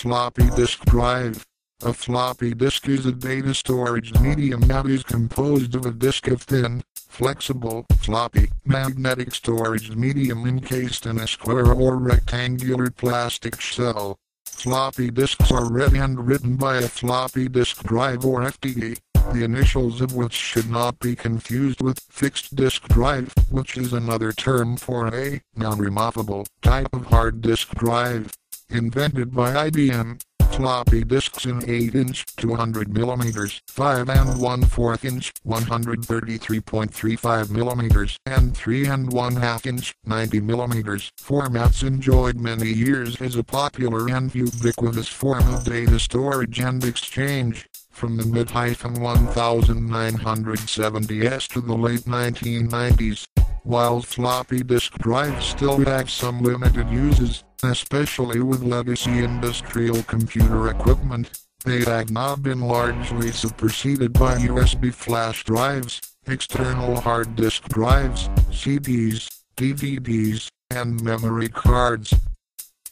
Floppy disk drive. A floppy disk is a data storage medium that is composed of a disk of thin, flexible, floppy, magnetic storage medium encased in a square or rectangular plastic shell. Floppy disks are read and written by a floppy disk drive or FDD, the initials of which should not be confused with fixed disk drive, which is another term for a non-removable type of hard disk drive. Invented by IBM, floppy disks in 8-inch 200mm, 5 1/4-inch 133.35mm, and 3 1/2-inch 90mm formats enjoyed many years as a popular and ubiquitous form of data storage and exchange, from the mid-1970s to the late 1990s. While floppy disk drives still have some limited uses, especially with legacy industrial computer equipment, they have now been largely superseded by USB flash drives, external hard disk drives, CDs, DVDs, and memory cards.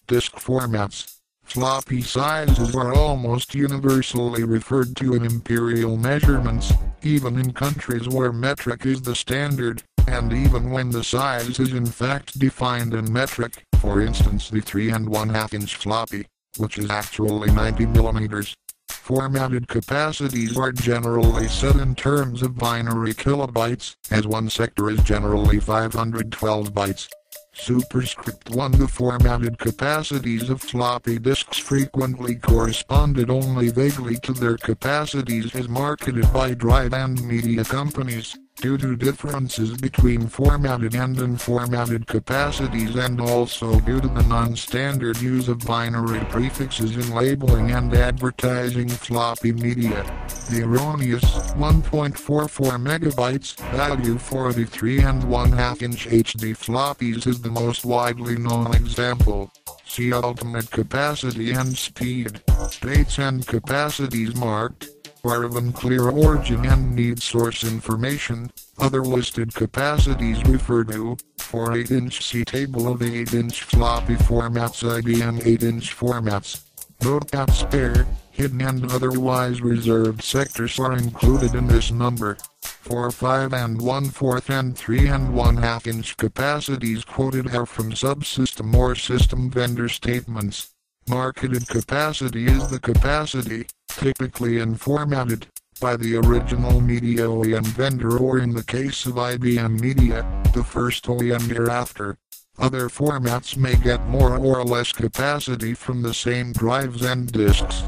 Disk formats. Floppy sizes are almost universally referred to in imperial measurements, even in countries where metric is the standard, and even when the size is in fact defined in metric, for instance the 3 1/2-inch floppy, which is actually 90mm. Formatted capacities are generally set in terms of binary kilobytes, as one sector is generally 512 bytes. Superscript 1. The formatted capacities of floppy disks frequently corresponded only vaguely to their capacities as marketed by drive and media companies, due to differences between formatted and unformatted capacities and also due to the non-standard use of binary prefixes in labeling and advertising floppy media. The erroneous 1.44 megabytes value for the 3 1/2-inch HD floppies is the most widely known example. See ultimate capacity and speed. Dates and capacities marked are of unclear origin and need source information. Other listed capacities refer to, for 8-inch see table of 8-inch floppy formats IBM 8-inch formats. Note that spare, hidden and otherwise reserved sectors are included in this number. For 5 1/4 and 3 1/2-inch capacities quoted are from subsystem or system vendor statements. Marketed capacity is the capacity, typically unformatted, by the original media OEM vendor or in the case of IBM Media, the first OEM thereafter. Other formats may get more or less capacity from the same drives and disks.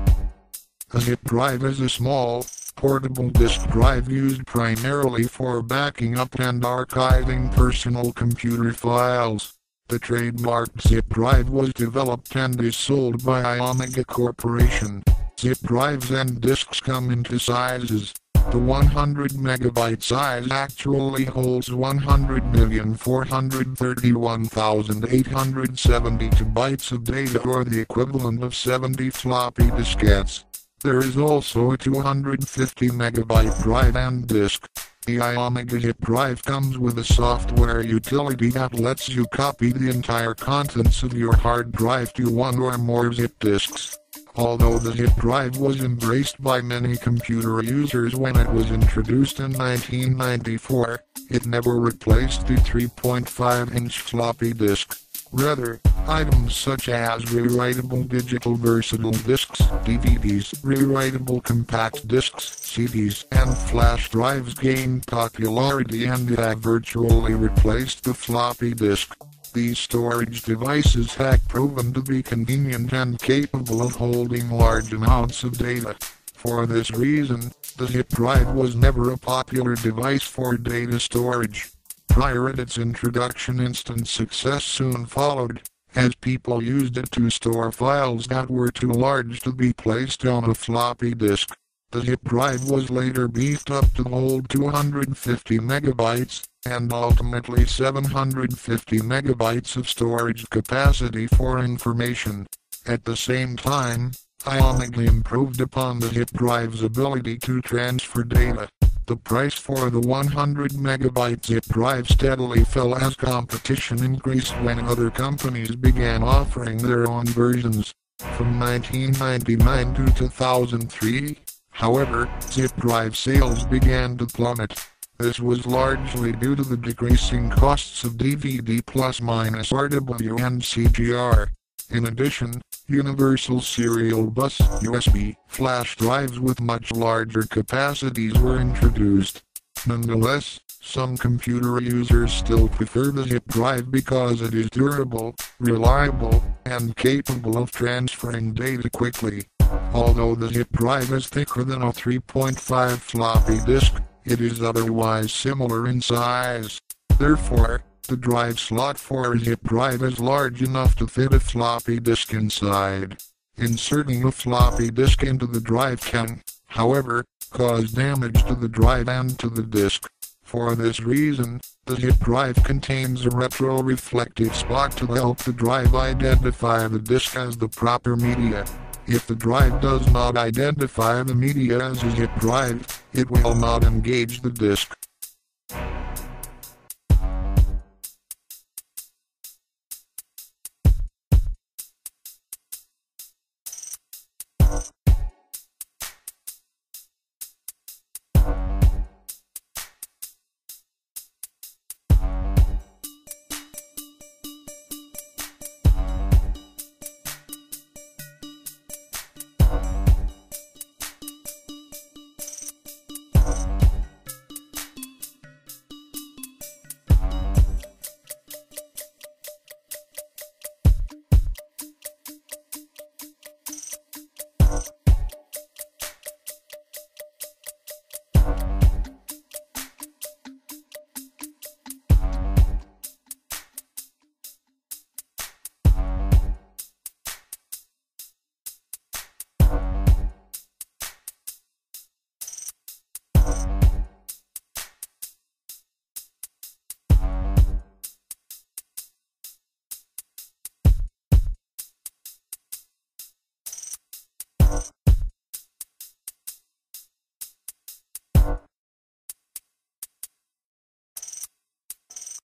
A zip drive is a small, portable disk drive used primarily for backing up and archiving personal computer files. The trademarked zip drive was developed and is sold by Iomega Corporation. Zip drives and disks come in two sizes. The 100 megabyte size actually holds 100,431,872 bytes of data, or the equivalent of 70 floppy diskettes. There is also a 250 megabyte drive and disk. The Iomega zip drive comes with a software utility that lets you copy the entire contents of your hard drive to one or more zip disks. Although the zip drive was embraced by many computer users when it was introduced in 1994, it never replaced the 3.5-inch floppy disk. Rather, items such as rewritable digital versatile disks, DVDs, rewritable compact disks, CDs, and flash drives gained popularity and have virtually replaced the floppy disk. These storage devices have proven to be convenient and capable of holding large amounts of data. For this reason, the zip drive was never a popular device for data storage. Prior to its introduction, instant success soon followed, as people used it to store files that were too large to be placed on a floppy disk. The zip drive was later beefed up to hold 250 megabytes, and ultimately 750 megabytes of storage capacity for information. At the same time, Iomega improved upon the zip drive's ability to transfer data. The price for the 100 megabyte zip drive steadily fell as competition increased when other companies began offering their own versions. From 1999 to 2003, however, zip drive sales began to plummet. This was largely due to the decreasing costs of DVD plus-minus RW and CGR. In addition, Universal Serial Bus (USB) flash drives with much larger capacities were introduced. Nonetheless, some computer users still prefer the zip drive because it is durable, reliable, and capable of transferring data quickly. Although the zip drive is thicker than a 3.5 floppy disk, it is otherwise similar in size. Therefore, the drive slot for a zip drive is large enough to fit a floppy disk inside. Inserting a floppy disk into the drive can, however, cause damage to the drive and to the disk. For this reason, the zip drive contains a retroreflective spot to help the drive identify the disk as the proper media. If the drive does not identify the media as a zip drive, it will not engage the disk.